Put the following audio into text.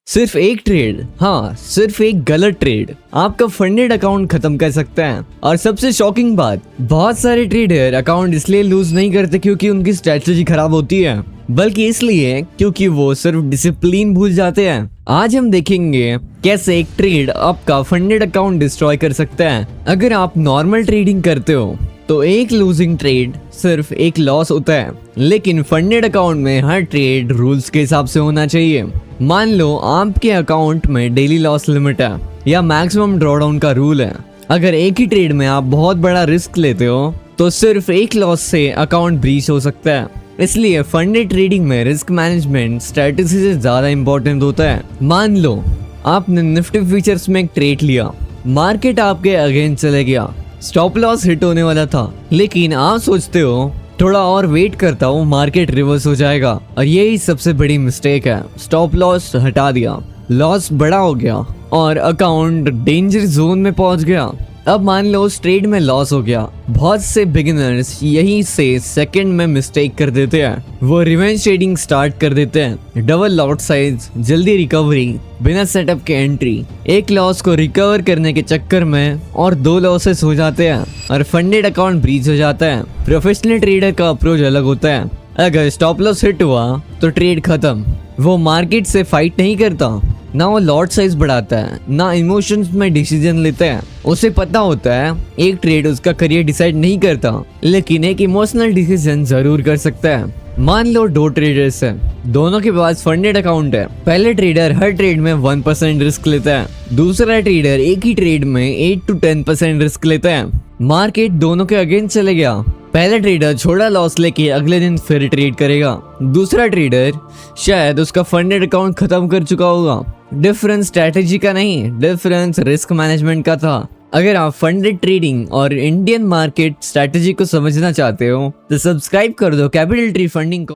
सिर्फ एक ट्रेड, हाँ सिर्फ एक गलत ट्रेड आपका फंडेड अकाउंट खत्म कर सकता है। और सबसे शॉकिंग बात, बहुत सारे ट्रेडर अकाउंट इसलिए लूज नहीं करते क्योंकि उनकी स्ट्रेटजी खराब होती है, बल्कि इसलिए क्योंकि वो सिर्फ डिसिप्लिन भूल जाते हैं। आज हम देखेंगे कैसे एक ट्रेड आपका फंडेड अकाउंट डिस्ट्रॉय कर सकता है। अगर आप नॉर्मल ट्रेडिंग करते हो तो एक लूजिंग ट्रेड सिर्फ एक लॉस होता है, लेकिन फंडेड अकाउंट में हर ट्रेड रूल्स के हिसाब से होना चाहिए। मान लो आपके अकाउंट में डेली लॉस लिमिट है या मैक्सिमम ड्रॉडाउन का रूल है। अगर एक ही ट्रेड में आप बहुत बड़ा रिस्क लेते हो तो सिर्फ एक लॉस से अकाउंट ब्रीच हो सकता है। इसलिए फंडेड ट्रेडिंग में रिस्क मैनेजमेंट स्ट्रेटेजी से ज्यादा इंपॉर्टेंट होता है। मान लो आपने निफ्टी फ्यूचर्स में एक ट्रेड लिया, मार्केट आपके अगेंस्ट चले गया, स्टॉप लॉस हिट होने वाला था, लेकिन आप सोचते हो थोड़ा और वेट करता हूँ मार्केट रिवर्स हो जाएगा, और यही सबसे बड़ी मिस्टेक है। स्टॉप लॉस हटा दिया, लॉस बड़ा हो गया और अकाउंट डेंजर जोन में पहुंच गया। अब मान लो उस ट्रेड में लॉस हो गया। बहुत से बिगिनर्स यहीं से सेकंड में मिस्टेक कर देते हैं, वो रिवेंज ट्रेडिंग स्टार्ट कर देते हैं। डबल लॉट साइज, जल्दी रिकवरी, बिना सेटअप के एंट्री, एक लॉस को रिकवर करने के चक्कर में और 2 लॉसेस हो जाते हैं और फंडेड अकाउंट ब्रीच हो जाता है। प्रोफेशनल ट्रेडर का अप्रोच अलग होता है। अगर स्टॉप लॉस हिट हुआ तो ट्रेड खत्म। वो मार्केट से फाइट नहीं करता, ना वो लॉट साइज बढ़ाता है, ना इमोशंस में डिसीजन लेता है। उसे पता होता है एक ट्रेड उसका करियर डिसाइड नहीं करता, लेकिन एक इमोशनल डिसीजन जरूर कर सकता है। मान लो 2 ट्रेडर्स हैं, दोनों के पास फंडेड अकाउंट है। पहले ट्रेडर हर ट्रेड में 1% रिस्क लेता है, दूसरा ट्रेडर एक ही ट्रेड में 8 to 10% रिस्क लेता है। मार्केट दोनों के अगेंस्ट चले गया। पहला ट्रेडर छोटा लॉस लेके अगले दिन फिर ट्रेड करेगा, दूसरा ट्रेडर शायद उसका फंडेड अकाउंट खत्म कर चुका होगा। डिफरेंस स्ट्रैटेजी का नहीं, डिफरेंस रिस्क मैनेजमेंट का था। अगर आप फंडेड ट्रेडिंग और इंडियन मार्केट स्ट्रैटेजी को समझना चाहते हो तो सब्सक्राइब कर दो कैपिटल ट्री फंडिंग को।